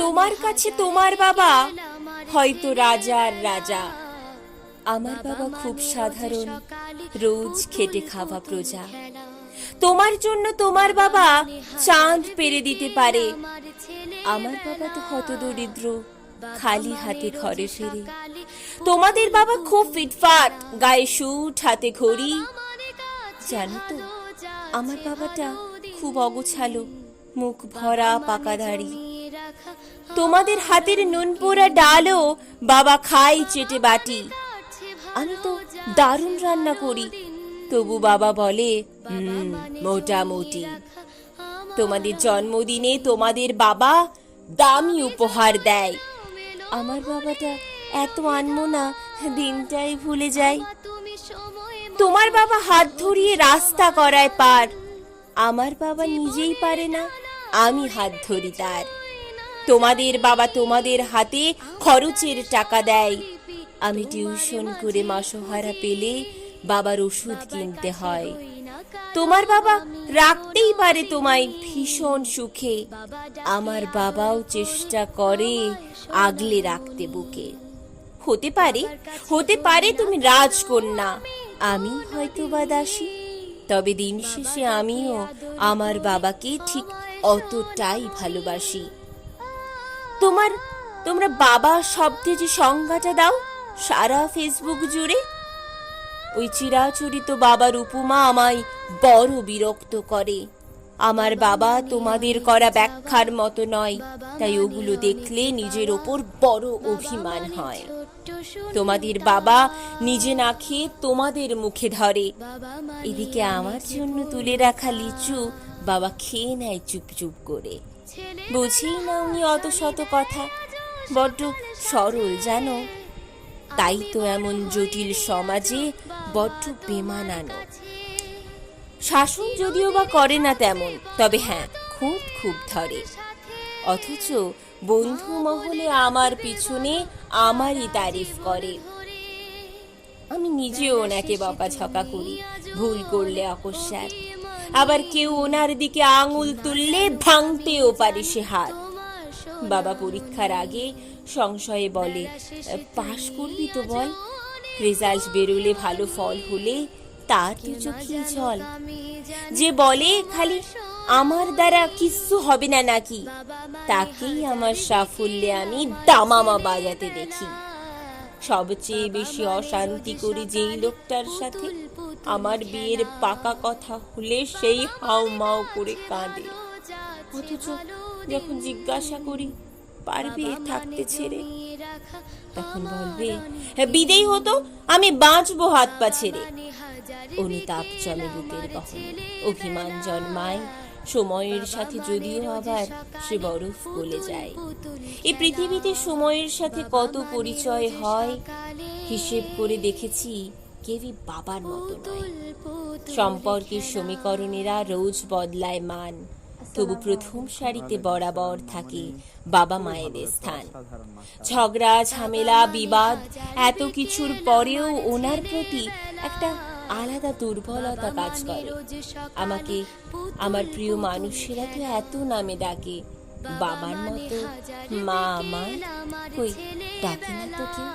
তোমার কাছে তোমার বাবা হয়তো রাজার রাজা, আমার বাবা খুব সাধারণ, রোজ খেটে খাওয়া প্রজা। তোমার জন্য তোমার বাবা চাঁদ পেরে দিতে পারে, আমার বাবা তো হতদরিদ্র, খালি হাতে ঘরে ফেরে। তোমাদের বাবা খুব ফিটফাট, গায়ে স্যুট, হাতে ঘড়ি। জানো তো, আমার বাবাটা খুব অগোছালো, মুখ ভরা পাকা দাড়ি। তোমাদের হাতের নুন পোড়া ডালও বাবা খায় চেটে বাটি। আমি তো দারুণ রান্না করি, তবু বাবা বলে মোটামুটি। তোমাদের জন্মদিনে তোমাদের বাবা দামি উপহার দেয়, আমার বাবাটা এত আনমনা, দিনটাই ভুলে যায়। তোমার বাবা হাত ধরিয়ে রাস্তা করায় পার, আমার বাবা নিজেই পারে না, আমি হাত ধরি তার। তোমাদের বাবা তোমাদের হাতে খরচের টাকা দেয়, আমি টিউশন করে মাসোহারা পেলে বাবার ওষুধ কিনতে হয়। তোমার বাবা রাখতেই পারে তোমায় ভীষণ সুখে, আমার বাবাও চেষ্টা করে আগলে রাখতে বুকে। হতে পারে তুমি রাজকন্যা, আমি হয়তো বা দাসী, তবে দিন শেষে আমিও আমার বাবাকে ঠিক অতটাই ভালোবাসি। তোমরা বাবা শব্দে যে সংজ্ঞাটা দাও সারা ফেসবুক জুড়ে, ওই চিরাচরিত বাবার উপমা আমায় বড় বিরক্ত করে। আমার বাবা তোমাদের করা ব্যাখ্যার মতো নয়, তাই ওগুলো দেখলে নিজের ওপর বড় অভিমান হয়। তোমাদের বাবা নিজে না খেয়ে তোমাদের মুখে ধরে, এদিকে আমার জন্য তুলে রাখা লিচু বাবা খেয়ে নেয় চুপ চুপ করে। বুঝেই না উনি অত শত কথা, বড্ড সরল জানো, তাই তো এমন জটিল সমাজে বড্ড বেমানানো। শাসন যদিও বা করে না তেমন, তবে হ্যাঁ খুব ধরে। অথচ বন্ধু মহলে আমার পিছনে আমারই তারিফ করে। আমি নিজেও ওনাকে বকাঝকা করি, ভুল করলে অকস্মাৎ। আবার কেউ ওনার দিকে আঙুল তুললে ভাঙতেও পারে সে হাত। বাবা পরীক্ষার আগে সংশয়ে বলে, পাশ করবি তো বল, রেজাল্ট বেরোলে ভালো ফল হলে তার তো চোখেই জল। যে বলে খালি আমার দ্বারা কিচ্ছু হবে না নাকি, তাকেই আমার সাফল্যে আমি দামামা বাজাতে দেখি। সবচেয়ে বেশি অশান্তি করি যেই লোকটার সাথে, আমার বিয়ের পাকা কথা হলে সেই হাউ মাউ করে কাঁদে। অথচ যখন জিজ্ঞাসা করি পারবে থাকতে ছেড়ে, তখন বলবে বিদেই হতো, আমি বাঁচবো হাত পা ছেড়ে। অনুতাপ জমে বুকের বহনে, অভিমান জন্মায় সময়ের সাথে, যদিও আবার সে বরফ গলে যায়। এই পৃথিবীতে সময়ের সাথে কত পরিচয় হয়, হিসেব করে দেখেছি কেউই বাবার মতো নয়। সম্পর্কের সমীকরণেরা রোজ বদলায় মান, তবু প্রথম সারিতে বরাবর থাকে বাবা মায়েদের স্থান। ঝগড়া ঝামেলা বিবাদ এত কিছুর পরেও ওনার প্রতি একটা আলাদা দুর্বলতা কাজ করে। আমাকে আমার প্রিয় মানুষেরা তো এত নামে ডাকে, বাবার মতো মা আমার কই ডাকে না তো কেউ।